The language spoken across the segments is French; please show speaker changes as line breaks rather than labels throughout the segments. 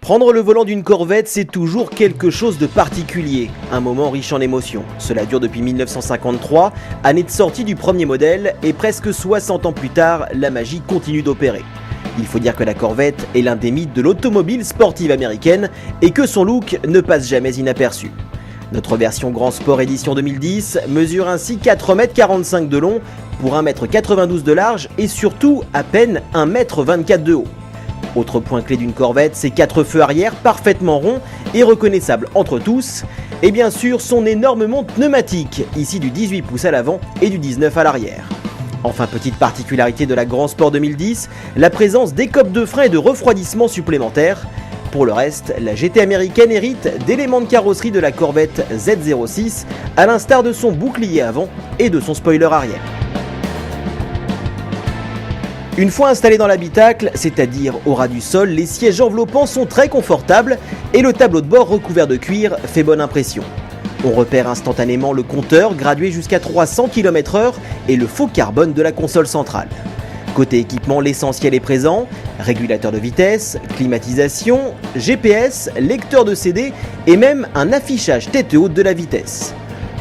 Prendre le volant d'une Corvette, c'est toujours quelque chose de particulier, un moment riche en émotions. Cela dure depuis 1953, année de sortie du premier modèle, et presque 60 ans plus tard, la magie continue d'opérer. Il faut dire que la Corvette est l'un des mythes de l'automobile sportive américaine et que son look ne passe jamais inaperçu. Notre version Grand Sport édition 2010 mesure ainsi 4,45 m de long pour 1,92 m de large et surtout à peine 1,24 m de haut. Autre point clé d'une Corvette, ses 4 feux arrière parfaitement ronds et reconnaissables entre tous, et bien sûr son énorme monte pneumatique, ici du 18 pouces à l'avant et du 19 à l'arrière. Enfin, petite particularité de la Grand Sport 2010, la présence d'écopes de frein et de refroidissement supplémentaires. Pour le reste, la GT américaine hérite d'éléments de carrosserie de la Corvette Z06, à l'instar de son bouclier avant et de son spoiler arrière. Une fois installé dans l'habitacle, c'est-à-dire au ras du sol, les sièges enveloppants sont très confortables et le tableau de bord recouvert de cuir fait bonne impression. On repère instantanément le compteur gradué jusqu'à 300 km/h et le faux carbone de la console centrale. Côté équipement, l'essentiel est présent, régulateur de vitesse, climatisation, GPS, lecteur de CD et même un affichage tête haute de la vitesse.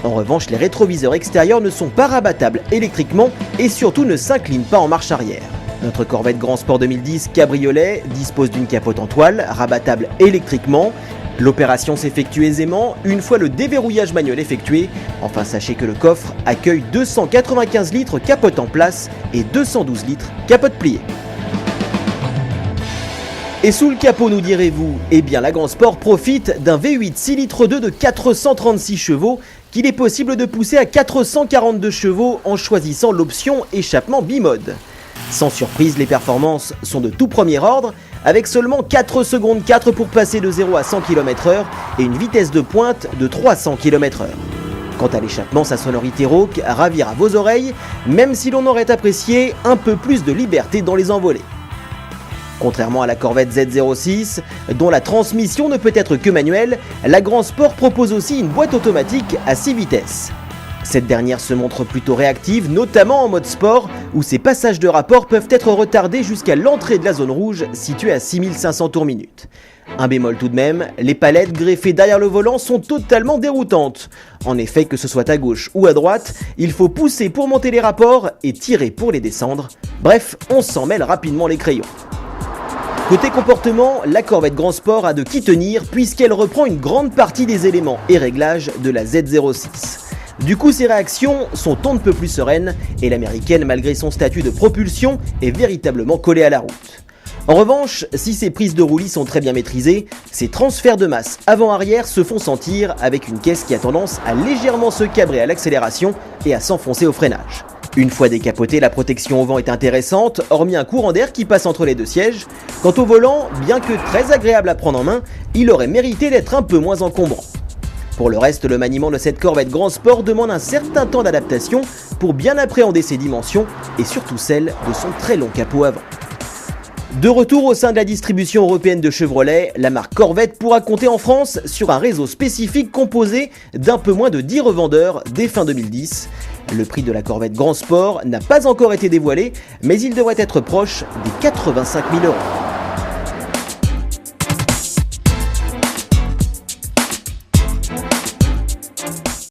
En revanche, les rétroviseurs extérieurs ne sont pas rabattables électriquement et surtout ne s'inclinent pas en marche arrière. Notre Corvette Grand Sport 2010 cabriolet dispose d'une capote en toile, rabattable électriquement. L'opération s'effectue aisément une fois le déverrouillage manuel effectué. Enfin, sachez que le coffre accueille 295 litres capote en place et 212 litres capote pliée. Et sous le capot, nous direz-vous, eh bien la Grand Sport profite d'un V8 6 litres 2 de 436 chevaux qu'il est possible de pousser à 442 chevaux en choisissant l'option échappement bimode. Sans surprise, les performances sont de tout premier ordre, avec seulement 4 secondes 4 pour passer de 0 à 100 km/h et une vitesse de pointe de 300 km/h. Quant à l'échappement, sa sonorité rauque ravira vos oreilles, même si l'on aurait apprécié un peu plus de liberté dans les envolées. Contrairement à la Corvette Z06, dont la transmission ne peut être que manuelle, la Grand Sport propose aussi une boîte automatique à 6 vitesses. Cette dernière se montre plutôt réactive, notamment en mode sport, où ses passages de rapport peuvent être retardés jusqu'à l'entrée de la zone rouge, située à 6500 tours minute. Un bémol tout de même, les palettes greffées derrière le volant sont totalement déroutantes. En effet, que ce soit à gauche ou à droite, il faut pousser pour monter les rapports et tirer pour les descendre. Bref, on s'en mêle rapidement les crayons. Côté comportement, la Corvette Grand Sport a de qui tenir puisqu'elle reprend une grande partie des éléments et réglages de la Z06. Du coup, ses réactions sont on ne peut plus sereines et l'américaine, malgré son statut de propulsion, est véritablement collée à la route. En revanche, si ses prises de roulis sont très bien maîtrisées, ses transferts de masse avant-arrière se font sentir avec une caisse qui a tendance à légèrement se cabrer à l'accélération et à s'enfoncer au freinage. Une fois décapotée, la protection au vent est intéressante, hormis un courant d'air qui passe entre les deux sièges. Quant au volant, bien que très agréable à prendre en main, il aurait mérité d'être un peu moins encombrant. Pour le reste, le maniement de cette Corvette Grand Sport demande un certain temps d'adaptation pour bien appréhender ses dimensions et surtout celle de son très long capot avant. De retour au sein de la distribution européenne de Chevrolet, la marque Corvette pourra compter en France sur un réseau spécifique composé d'un peu moins de 10 revendeurs dès fin 2010. Le prix de la Corvette Grand Sport n'a pas encore été dévoilé, mais il devrait être proche des 85 000 €.